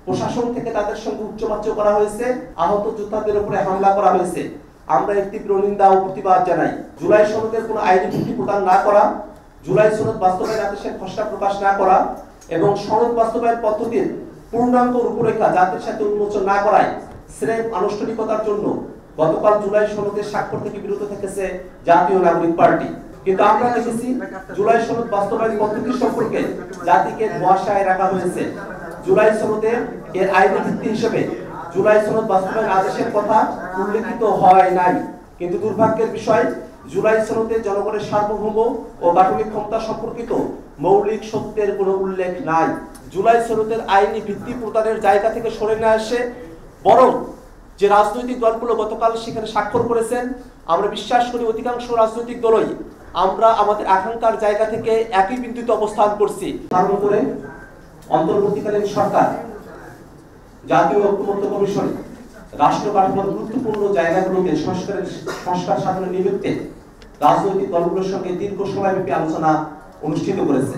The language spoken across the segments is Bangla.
প্রশাসন থেকে তাদের সঙ্গে উচ্চবাচ্য করা হয়েছে, আহত যোদ্ধাদের উপরে হামলা করা হয়েছে। আমরা একটি নিন্দা ও প্রতিবাদ জানাই। জুলাই সনদের কোনো আইনি ভিত্তি প্রদান না করা, জুলাই সনদ বাস্তবায়ন আদেশের খসড়া প্রকাশ না করা এবং সনদ বাস্তবায়ন পদ্ধতির পূর্ণাঙ্গ রূপরেখা জাতির সাথে উন্মোচন না করায় স্রেফ আনুষ্ঠানিকতার জন্য গতকাল জুলাই সনদের স্বাক্ষর থেকে বিরত থেকেছে জাতীয় নাগরিক পার্টি। কিন্তু আমরা দেখেছি জুলাই সনদ বাস্তবায়ন পদ্ধতি সম্পর্কে জাতিকে ধোঁয়াশায় রাখা হয়েছে। জুলাই সনদে এর আইনি ভিত্তি হিসেবে জুলাই সনদ বাস্তবায়ন আদেশের কথা উল্লেখিত হয় নাই। কিন্তু দুর্ভাগ্যের বিষয়, জুলাই সনদে জনগণের সার্বভৌম ও গাঠনিক ক্ষমতা সম্পর্কিত মৌলিক সত্যের কোনো উল্লেখ নাই। জুলাই সনদের আইনি ভিত্তি প্রদানের জায়গা থেকে সরে না আসে বরং যে রাজনৈতিক দলগুলো গতকাল সেখানে স্বাক্ষর করেছেন, আমরা বিশ্বাস করি অধিকাংশ রাজনৈতিক দলই আমরা আমাদের আকাঙ্ক্ষার জায়গা থেকে একই বিন্দুতে অবস্থান করছি। ধারণ করে অন্তর্বর্তীকালীন সরকার জাতীয় ঐক্যমত্য কমিশন রাষ্ট্র কাঠামোর গুরুত্বপূর্ণ জায়গাগুলোতে সংস্কার সাধনের নিমিত্তে রাজনৈতিক দলগুলোর সঙ্গে দীর্ঘ সময়ব্যাপী আলোচনা অনুষ্ঠিত করেছে।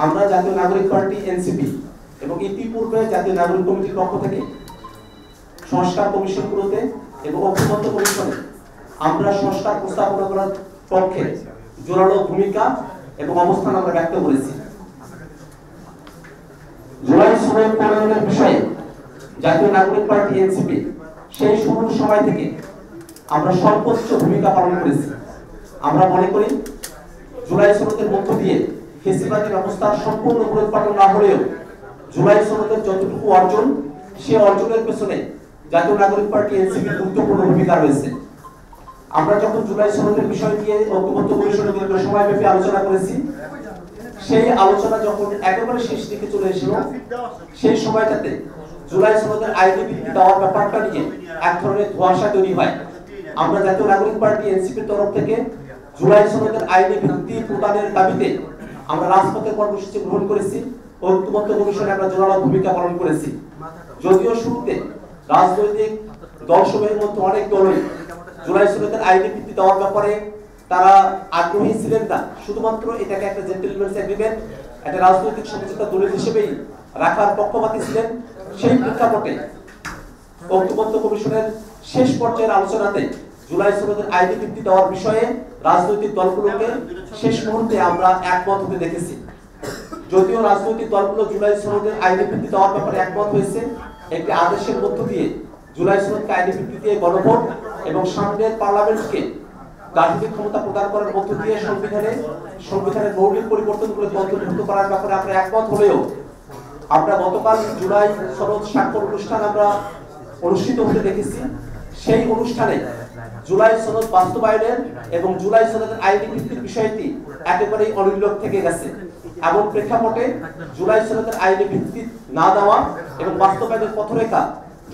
আমরা জাতীয় নাগরিক পার্টি এনসিপি এবং ইতিপূর্বে জাতীয় নাগরিক কমিটির পক্ষ থেকে সংস্কার কমিশনগুলোতে এবং ঐক্যমত্য কমিশনে আমরা সংস্কার প্রস্তাবনা করার পক্ষে জোরালো ভূমিকা এবং অবস্থান আমরা ব্যক্ত করেছি। জুলাই সনদ প্রণয়নের বিষয়ে জাতীয় নাগরিক পার্টি এনসিপি সেই শুরুর সময় থেকে আমরা সর্বোচ্চ ভূমিকা পালন করেছি। আমরা মনে করি জুলাই সনদের মধ্য দিয়ে ফ্যাসিবাদী ব্যবস্থার সম্পূর্ণ মূলোৎপাটন না হলেও জুলাই সনদের যতটুকু অর্জন, সে অর্জনের পেছনে জাতীয় নাগরিক পার্টি এনসিপির গুরুত্বপূর্ণ ভূমিকা রয়েছে। আমরা যখন জুলাই সনদের বিষয় নিয়ে ঐক্যমত্য কমিশনে দীর্ঘ সময়ব্যাপী আলোচনা করেছি, সেই আলোচনা যখন একেবারে শেষ দিকে চলে এসেছিল, সেই সময়টাতে জুলাই সনদের আইনি ভিত্তি দেওয়ার ব্যাপারটা নিয়ে এক ধরনের ধোঁয়াশা তৈরি হয়। আমরা জাতীয় নাগরিক পার্টি এনসিপির তরফ থেকে জুলাই সনদের আইনি ভিত্তি প্রদানের দাবিতে আমরা রাজপথের কর্মসূচি গ্রহণ করেছি। ঐক্যমত্য কমিশনে আমরা জোরালো ভূমিকা পালন করেছি। যদিও শুরুতে রাজনৈতিক দলসমূহের মধ্যে অনেক দলই জুলাই সনদের আইনি ভিত্তি দেওয়ার ব্যাপারে তারা আগ্রহী ছিলেন না, শুধুমাত্র এটাকে একটা জেন্টলম্যানস এগ্রিমেন্ট, একটা রাজনৈতিক সমঝোতা দলিল হিসেবেই রাখার পক্ষপাতী ছিলেন। সেই প্রেক্ষাপটে ঐক্যমত্য কমিশনের শেষ পর্যায়ের আলোচনাতে জুলাই সনদের আইনি ভিত্তি দেওয়ার বিষয়ে রাজনৈতিক দলগুলোকে শেষ মুহূর্তে আমরা একমত হতে দেখেছি। যদিও রাজনৈতিক দলগুলো জুলাই সনদের আইনি ভিত্তি দেওয়ার ব্যাপারে একমত হয়েছে, একটি আদেশের মধ্য দিয়ে জুলাই সনদকে আইনি ভিত্তি দিয়ে গণভোট এবং সামনের পার্লামেন্টকে গাঠনিক ক্ষমতা প্রদান করার মধ্য দিয়ে সংবিধানের মৌলিক পরিবর্তনগুলোকে অন্তর্ভুক্ত করার ব্যাপারে আমরা একমত হলেও আমরা গতকাল জুলাই সনদ স্বাক্ষর অনুষ্ঠান আমরা অনুষ্ঠিত হতে দেখেছি। সেই অনুষ্ঠানে জুলাই সনদ বাস্তবায়নের এবং জুলাই সনদের আইনি ভিত্তির বিষয়টি একেবারেই অনুল্লেখ থেকে গেছে। এমন প্রেক্ষাপটে জুলাই সনদের আইনি ভিত্তি না দেওয়া এবং বাস্তবায়নের পথরেখা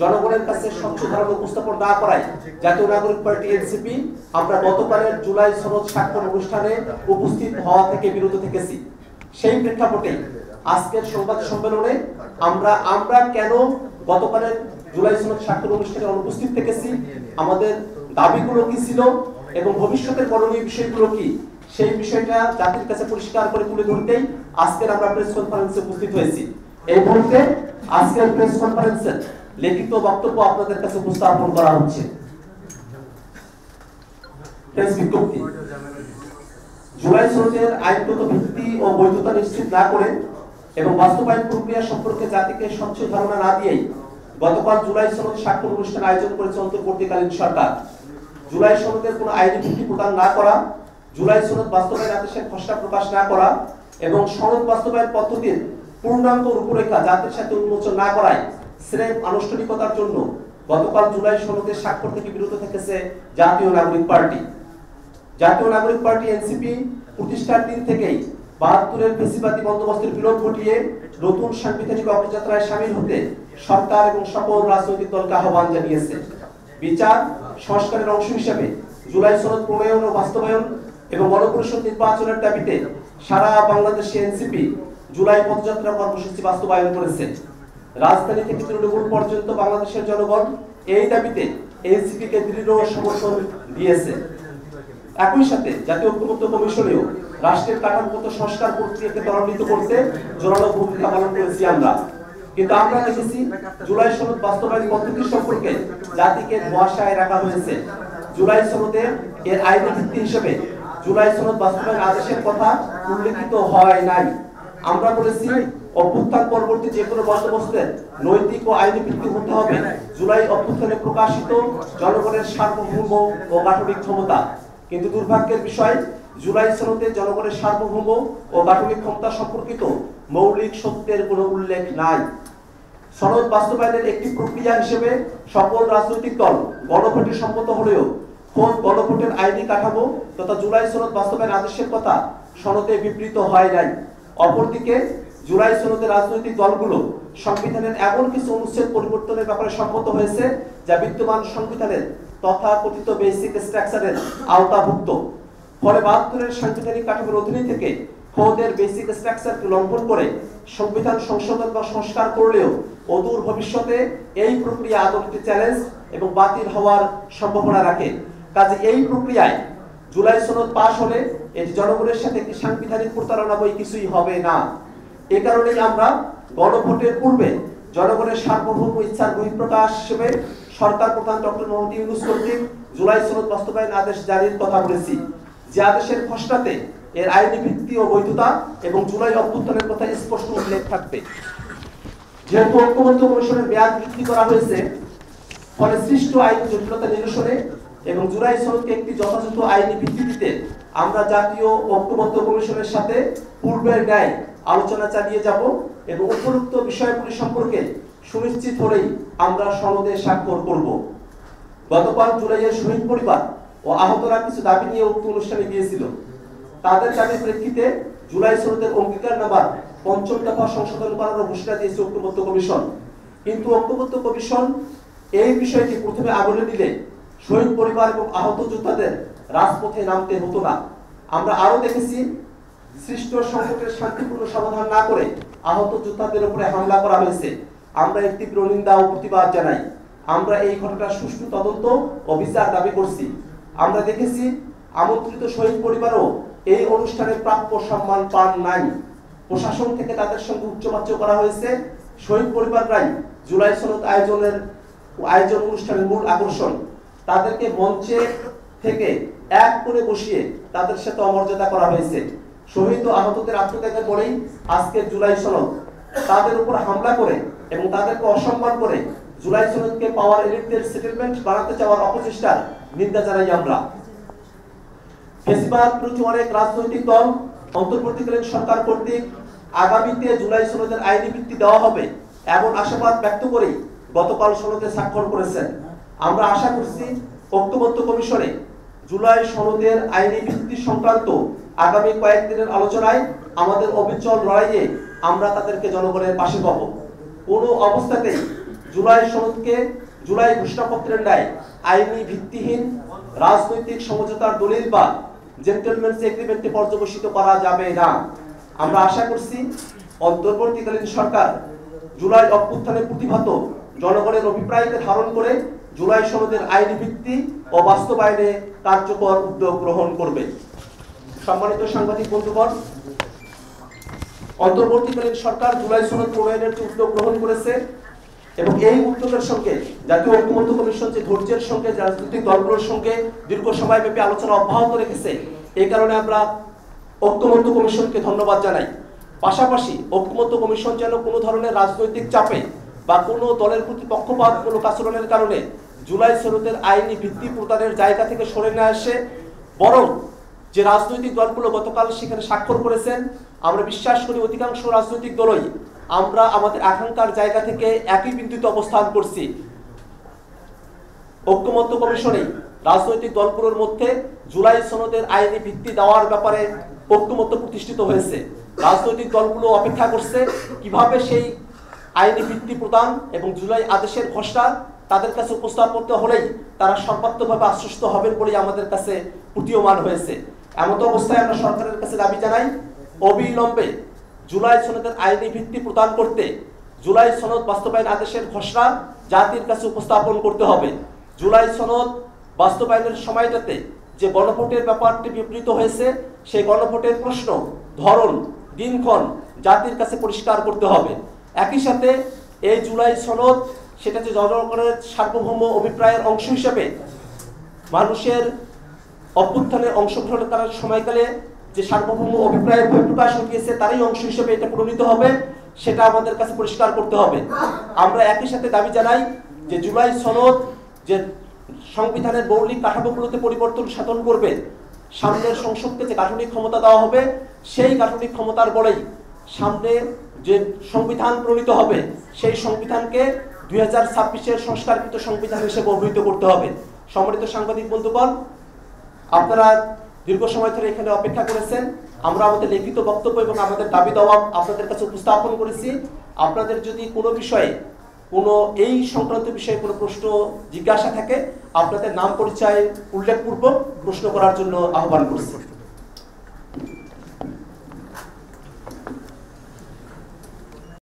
জনগণের কাছে স্বচ্ছ ধারণা উপস্থাপন না করায় জাতীয় নাগরিক পার্টি এনসিপি আমরা গতকালের জুলাই সনদ স্বাক্ষর অনুষ্ঠানে উপস্থিত হওয়া থেকে বিরত থেকেছি। সেই প্রেক্ষাপটে আজকের সংবাদ সম্মেলনে আমরা কেন গতকালের জুলাই সনদ স্বাক্ষর অনুষ্ঠানে অনুপস্থিত থেকেছি, আমাদের দাবিগুলো কি ছিল এবং ভবিষ্যতের করণীয় বিষয়গুলো কি, সেই বিষয়টা জাতির কাছে পরিষ্কার করে তুলে ধরতেই আজকের আমরা প্রেস কনফারেন্সে উপস্থিত হয়েছি। এই মুহূর্তে আজকের প্রেস কনফারেন্সে লিখিত বক্তব্য আপনাদের কাছে উপস্থাপন করা হচ্ছে। প্রেস বিজ্ঞপ্তি। জুলাই সনদের আইনগত ভিত্তি ও বৈধতা নিশ্চিত না করে এবং বাস্তবায়ন প্রক্রিয়া সম্পর্কে জাতিকে স্বচ্ছ ধারণা না দিয়েই গতকাল জুলাই সনদ স্বাক্ষর অনুষ্ঠান আয়োজন করেছে অন্তর্বর্তীকালীন সরকার। জুলাই সনদের কোনো আইনি ভিত্তি প্রদান না করা, জুলাই সনদ বাস্তবায়ন আদেশের খসড়া প্রকাশ না করা এবং সনদ বাস্তবায়ন পদ্ধতির পূর্ণাঙ্গ রূপরেখা জাতির সাথে উন্মোচন না করায় স্রেফ আনুষ্ঠানিকতার জন্য গতকাল জুলাই সনদের স্বাক্ষর থেকে বিরত থেকেছে জাতীয় নাগরিক পার্টি। জাতীয় নাগরিক পার্টি এনসিপি প্রতিষ্ঠার দিন থেকেই ৭২-এর ফ্যাসিবাদী বন্দোবস্তের বিলোপ ঘটিয়ে নতুন সাংবিধানিক অগ্রযাত্রায় শামিল হতে সরকার এবং সকল রাজনৈতিক দলকে আহ্বান জানিয়েছে। বিচার সংস্কারের অংশ হিসেবে জুলাই সনদ প্রণয়ন ও বাস্তবায়ন এবং গণপরিষদ নির্বাচনের দাবিতে সারা বাংলাদেশে এনসিপি জুলাই পদযাত্রা কর্মসূচি বাস্তবায়ন করেছে। রাজধানী থেকে তৃণমূল পর্যন্ত বাংলাদেশের জনগণ এই দাবিতে এনসিপিকে দৃঢ় সমর্থন দিয়েছে। একই সাথে জাতীয় ঐক্যমত্য কমিশনেও রাষ্ট্রের কাঠামোগত সংস্কার প্রক্রিয়াকে ত্বরান্বিত করতে জোরালো ভূমিকা পালন করেছি আমরা। কিন্তু আমরা দেখেছি জুলাই সনদ বাস্তবায়ন পদ্ধতি সম্পর্কে জাতিকে ধোঁয়াশায় রাখা হয়েছে। জুলাই সনদে এর আইনি ভিত্তি হিসেবে জুলাই সনদ বাস্তবায়ন আদেশের কথা উল্লেখিত হয় নাই। আমরা বলেছি অভ্যুত্থান পরবর্তী যে কোনো বন্দোবস্তের নৈতিক ও আইনি ভিত্তি হতে হবে জুলাই অভ্যুত্থানে প্রকাশিত জনগণের সার্বভৌম ও গাঠনিক ক্ষমতা। কিন্তু দুর্ভাগ্যের বিষয়, জুলাই সনদে জনগণের সার্বভৌম ও গাঠনিক ক্ষমতা সম্পর্কিত মৌলিক সত্যের কোনো উল্লেখ নাই। সনদ বাস্তবায়নের একটি প্রক্রিয়া হিসেবে সকল রাজনৈতিক দল গণভোটে সম্মত হলেও খোদ গণভোটের আইনি কাঠামো তথা জুলাই সনদ বাস্তবায়ন আদেশের কথা সনদে বিবৃত হয় নাই। অপরদিকে জুলাই সনদে রাজনৈতিক দলগুলো সংবিধানের এমন কিছু অনুচ্ছেদ পরিবর্তনের ব্যাপারে সম্মত হয়েছে যা বিদ্যমান সংবিধানের তথাকথিত বেসিক স্ট্রাকচারের আওতাভুক্ত। ফলে ৭২-এর সাংবিধানিক কাঠামোর অধীনে থেকে খোদের বেসিক স্ট্রাকচারকে লঙ্ঘন করে সংবিধান সংশোধন বা সংস্কার করলেও অদূর ভবিষ্যতে এই প্রক্রিয়া আদতে চ্যালেঞ্জ এবং বাতিল হওয়ার সম্ভাবনা রাখে। কাজে এই প্রক্রিয়ায় জুলাই সনদ পাশ হলে এটি জনগণের সাথে একটি সাংবিধানিক প্রতারণা বই কিছুই হবে না। এ কারণেই আমরা গণভোটের পূর্বে জনগণের সার্বভৌম ইচ্ছার বহিঃপ্রকাশ হিসেবে সরকার প্রধান ডক্টর মোহাম্মদ ইউনূস কর্তৃক জুলাই সনদ বাস্তবায়ন আদেশ জারির কথা বলেছি, যে আদেশের খসড়াতে এর আইনি ভিত্তি ও বৈধতা এবং জুলাই অভ্যুত্থানের কথা স্পষ্ট উল্লেখ থাকবে। যেহেতু ঐক্যবদ্ধ কমিশনের মেয়াদ বৃদ্ধি করা হয়েছে, ফলে সৃষ্ট আইনি জটিলতা নিরসনে এবং জুলাই সনদকে একটি যথাযথ আইনি ভিত্তি দিতে আমরা জাতীয় ঐক্যবদ্ধ কমিশনের সাথে পূর্বের ন্যায় আলোচনা চালিয়ে যাব এবং উপরোক্ত বিষয়গুলি সম্পর্কে সুনিশ্চিত হলেই আমরা সনদে স্বাক্ষর করব। গতকাল জুলাইয়ের শহীদ পরিবার ও আহতরা কিছু দাবি নিয়ে উক্ত অনুষ্ঠানে গিয়েছিল। তাদের দাবির প্রেক্ষিতে জুলাই সনদের অঙ্গীকার নাম্বার ৫ম দফা সংশোধন করার ঘোষণা দিয়েছে ঐক্যবদ্ধ কমিশন। কিন্তু ঐক্যবদ্ধ কমিশন এই বিষয়টি প্রথমে আগলে দিলে শহীদ পরিবার এবং আহত যোদ্ধাদের রাজপথে নামতে হতো না। আমরা আরো দেখেছি সৃষ্ট সংকটের শান্তিপূর্ণ সমাধান না করে আহত যোদ্ধাদের উপরে হামলা করা হয়েছে। আমরা এর তীব্র নিন্দা ও প্রতিবাদ জানাই। আমরা এই ঘটনার সুষ্ঠু তদন্ত ও বিচার দাবি করছি। আমরা দেখেছি আমন্ত্রিত শহীদ পরিবারও এই অনুষ্ঠানে প্রাপ্য সম্মান পান নাই। প্রশাসন থেকে তাদের সঙ্গে উচ্চবাচ্য করা হয়েছে। শহীদ পরিবাররাই জুলাই সনদ আয়োজন অনুষ্ঠানের মূল আকর্ষণ। তাদেরকে মঞ্চে থেকে এক করে বসিয়ে তাদের সাথে অমর্যাদা করা হয়েছে। শহীদ ও আহতদের আত্মত্যাগের পরেই আজকের জুলাই সনদ তাদের উপর হামলা করে এবং তাদেরকে অসম্মান করে জুলাই সনদকে পাওয়ার এলিটদের সেটেলমেন্ট বানাতে চাওয়ার অপচেষ্টার নিন্দা জানাই আমরা। ফেসিবাদ বিরোধী অনেক রাজনৈতিক দল অন্তর্বর্তীকালীন সরকার কর্তৃক আগামীতে জুলাই সনদের আইনি ভিত্তি দেওয়া হবে এমন আশাবাদ ব্যক্ত করেই গতকাল সনদে স্বাক্ষর করেছেন। আমরা আশা করছি ঐক্যবদ্ধ কমিশনে জুলাই সনদের আইনি ভিত্তি সংক্রান্ত আগামী কয়েকদিনের আলোচনায় আমাদের অবিচল লড়াইয়ে আমরা তাদেরকে জনগণের পাশে পাব। কোনো অবস্থাতেই জুলাই সনদকে জুলাই ঘোষণাপত্রের ন্যায় আইনি ভিত্তিহীন রাজনৈতিক সমঝোতার দলিল বা জেন্টলম্যানস এগ্রিমেন্টে পর্যবসিত করা যাবে না। আমরা আশা করছি অন্তর্বর্তীকালীন সরকার জুলাই অভ্যুত্থানের প্রতিহত জনগণের অভিপ্রায়কে ধারণ করে জুলাই সনদের আইনি ভিত্তি ও বাস্তবায়নে কার্যকর উদ্যোগ গ্রহণ করবে। সম্মানিত সাংবাদিক বন্ধুগণ, অন্তর্বর্তীকালীন সরকার জুলাই সনদ প্রণয়নের যে উদ্যোগ গ্রহণ করেছে এবং এই উদ্যোগের সঙ্গে জাতীয় ঐক্যবদ্ধ কমিশন যে ধৈর্যের সঙ্গে রাজনৈতিক দলগুলোর সঙ্গে দীর্ঘ সময়ব্যাপী আলোচনা অব্যাহত রেখেছে, এই কারণে আমরা ঐক্যবদ্ধ কমিশনকে ধন্যবাদ জানাই। পাশাপাশি ঐক্যবদ্ধ কমিশন যেন কোনো ধরনের রাজনৈতিক চাপে বা কোনো দলের প্রতি পক্ষপাতমূলক আচরণের কারণে জুলাই সনদের আইনি ভিত্তি প্রদানের জায়গা থেকে সরে না আসে, বরং যে রাজনৈতিক দলগুলো গতকাল সেখানে স্বাক্ষর করেছেন, আমরা বিশ্বাস করি অধিকাংশ রাজনৈতিক দলই আমরা আমাদের আকাঙ্ক্ষার জায়গা থেকে একই বিন্দুতে অবস্থান করছি। ঐক্যবদ্ধ কমিশনে রাজনৈতিক দলগুলোর মধ্যে জুলাই সনদের আইনি ভিত্তি দেওয়ার ব্যাপারে ঐক্যমত্য প্রতিষ্ঠিত হয়েছে। রাজনৈতিক দলগুলো অপেক্ষা করছে কিভাবে সেই আইনি ভিত্তি প্রদান এবং জুলাই আদেশের খসড়া তাদের কাছে উপস্থাপন হলেই তারা সর্বাত্মকভাবে আশ্বস্ত হবেন বলে আমাদের কাছে প্রতীয়মান হয়েছে। এমত অবস্থায় আমরা সরকারের কাছে দাবি জানাই, অবিলম্বে জুলাই সনদের আইনি ভিত্তি প্রদান করতে জুলাই সনদ বাস্তবায়ন আদেশের খসড়া জাতির কাছে উপস্থাপন করতে হবে। জুলাই সনদ বাস্তবায়নের সময়টাতে যে গণভোটের ব্যাপারটি বিবৃত হয়েছে, সেই গণভোটের প্রশ্ন, ধরন, দিনক্ষণ জাতির কাছে পরিষ্কার করতে হবে। একই সাথে এই জুলাই সনদ সেটা যে জনগণের সার্বভৌম অভিপ্রায়ের অংশ হিসেবে মানুষের অভ্যুত্থানে অংশগ্রহণ করার সময়কালে যে সার্বভৌম অভিপ্রায়ের বহিঃপ্রকাশ ঘটিয়েছে তারই অংশ হিসেবে এটা প্রণীত হবে, সেটা আমাদের কাছে পরিষ্কার করতে হবে। আমরা একই সাথে দাবি জানাই যে জুলাই সনদ যে সংবিধানের মৌলিক কাঠামোগুলোতে পরিবর্তন সাধন করবে, সামনের সংসদকে যে গাঠনিক ক্ষমতা দেওয়া হবে সেই গাঠনিক ক্ষমতার বলেই সামনে যে সংবিধান প্রণীত হবে সেই সংবিধানকে 2026-এর সংস্কারকৃত সংবিধান হিসেবে অভিহিত করতে হবে। সম্মানিত সাংবাদিক বন্ধুগণ, আপনারা দীর্ঘ সময় ধরে এখানে অপেক্ষা করেছেন। আমরা আমাদের লিখিত বক্তব্য এবং আমাদের দাবি দাওয়া আপনাদের কাছে উপস্থাপন করেছি। আপনাদের যদি কোনো বিষয়ে এই সংক্রান্ত বিষয়ে কোনো প্রশ্ন জিজ্ঞাসা থাকে, আপনাদের নাম পরিচয় উল্লেখপূর্বক প্রশ্ন করার জন্য আহ্বান করছি।